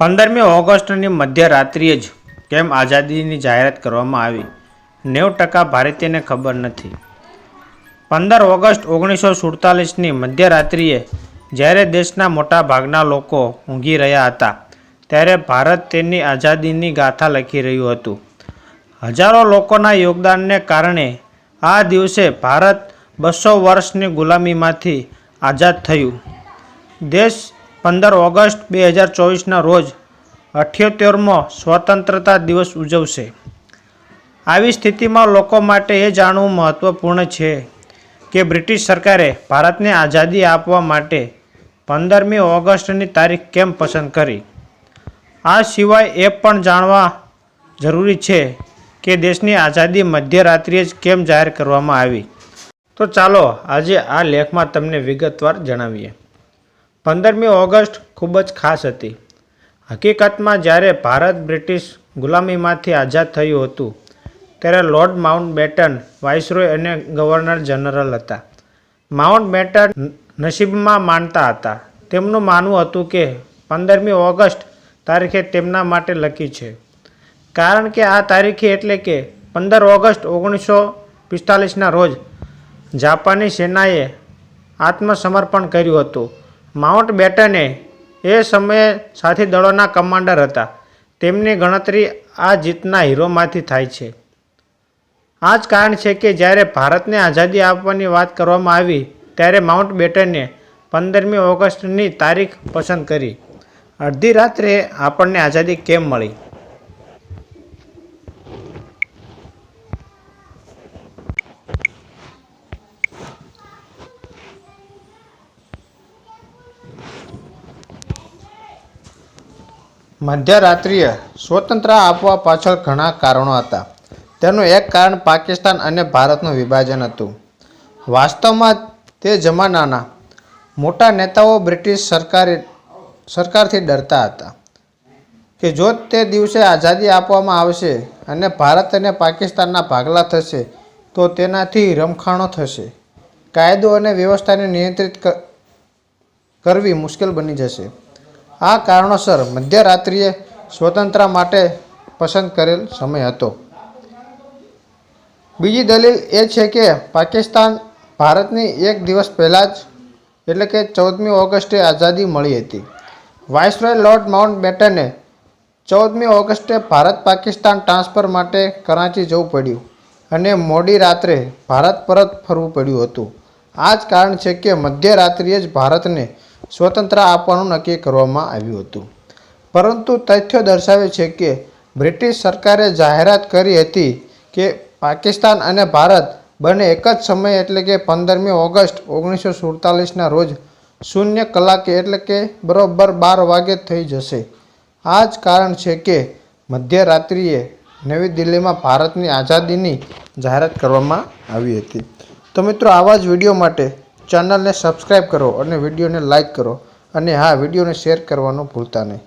15મી ઓગસ્ટની મધ્યરાત્રિએ જ કેમ આઝાદીની જાહેરાત કરવામાં આવી? 90% ભારતીયને ખબર નથી. 15 ઓગસ્ટ 1947ની મધ્યરાત્રિએ જ્યારે દેશના મોટા ભાગના લોકો ઊંઘી રહ્યા હતા, ત્યારે ભારત તેની આઝાદીની ગાથા લખી રહ્યું હતું. હજારો લોકોના યોગદાનને કારણે આ દિવસે ભારત 200 વર્ષની ગુલામીમાંથી આઝાદ થયું. દેશ 15 ઓગસ્ટ 2024ના રોજ 78મો સ્વતંત્રતા દિવસ ઉજવશે. આવી સ્થિતિમાં લોકો માટે એ જાણવું મહત્વપૂર્ણ છે કે બ્રિટિશ સરકારે ભારતને આઝાદી આપવા માટે 15મી ઓગસ્ટની તારીખ કેમ પસંદ કરી. આ સિવાય એ પણ જાણવા જરૂરી છે કે દેશની આઝાદી મધ્યરાત્રિએ જ કેમ જાહેર કરવામાં આવી. તો ચાલો આજે આ લેખમાં તમને વિગતવાર જણાવીએ. 15મી ઓગસ્ટ ખૂબ જ ખાસ હતી. હકીકતમાં જ્યારે ભારત બ્રિટિશ ગુલામીમાંથી આઝાદ થયું હતું, ત્યારે લોર્ડ માઉન્ટબેટન વાઇસરોય અને ગવર્નર જનરલ હતા. માઉન્ટબેટન નસીબમાં માનતા હતા. તેમનું માનવું હતું કે 15મી ઓગસ્ટ તારીખે તેમના માટે લકી છે, કારણ કે આ તારીખે એટલે કે 15 ઓગસ્ટ 1945ના રોજ જાપાની સેનાએ આત્મસમર્પણ કર્યું હતું. માઉન્ટબેટને એ સમયે સાથી દળોના કમાન્ડર હતા. તેમની ગણતરી આ જીતના હીરોમાંથી થાય છે. આ જ કારણ છે કે જ્યારે ભારતને આઝાદી આપવાની વાત કરવામાં આવી, ત્યારે માઉન્ટબેટને 15મી ઓગસ્ટની તારીખ પસંદ કરી. અડધી રાત્રે આપણને આઝાદી કેમ મળી? મધ્યરાત્રિએ સ્વતંત્રતા આપવા પાછળ ઘણા કારણો હતા. તેનું એક કારણ પાકિસ્તાન અને ભારતનું વિભાજન હતું. વાસ્તવમાં તે જમાનાના મોટા નેતાઓ બ્રિટિશ સરકારથી ડરતા હતા કે જો તે દિવસે આઝાદી આપવામાં આવશે અને ભારત અને પાકિસ્તાનના ભાગલા થશે તો તેનાથી રમખાણો થશે. કાયદો અને વ્યવસ્થાને નિયંત્રિત કરવી મુશ્કેલ બની જશે. આ કારણોસર મધ્યરાત્રિએ સ્વતંત્રતા માટે પસંદ કરેલ સમય હતો. બીજી દલીલ એ છે કે પાકિસ્તાન ભારતની એક દિવસ પહેલાં જ એટલે કે 14મી ઓગસ્ટે આઝાદી મળી હતી. વાઇસરોય લોર્ડ માઉન્ટબેટને 14મી ઓગસ્ટે ભારત પાકિસ્તાન ટ્રાન્સફર માટે કરાંચી જવું પડ્યું અને મોડી રાત્રે ભારત પરત ફરવું પડ્યું હતું. આ જ કારણ છે કે મધ્યરાત્રિએ જ ભારતને સ્વતંત્રતા આપવાનું નક્કી કરવામાં આવ્યું હતું. પરંતુ તથ્યો દર્શાવે છે કે બ્રિટિશ સરકારે જાહેરાત કરી હતી કે પાકિસ્તાન અને ભારત બંને એક જ સમયે એટલે કે 15મી ઓગસ્ટ 1947ના રોજ 0 કલાકે એટલે કે બરોબર 12 વાગે થઈ જશે. આ જ કારણ છે કે મધ્યરાત્રિએ નવી દિલ્હીમાં ભારતની આઝાદીની જાહેરાત કરવામાં આવી હતી. તો મિત્રો, આવા જ વિડીયો માટે ચેનલને સબસ્ક્રાઈબ કરો અને વિડીયોને લાઈક કરો અને હા, વિડીયોને શેર કરવાનું ભૂલતા નહીં.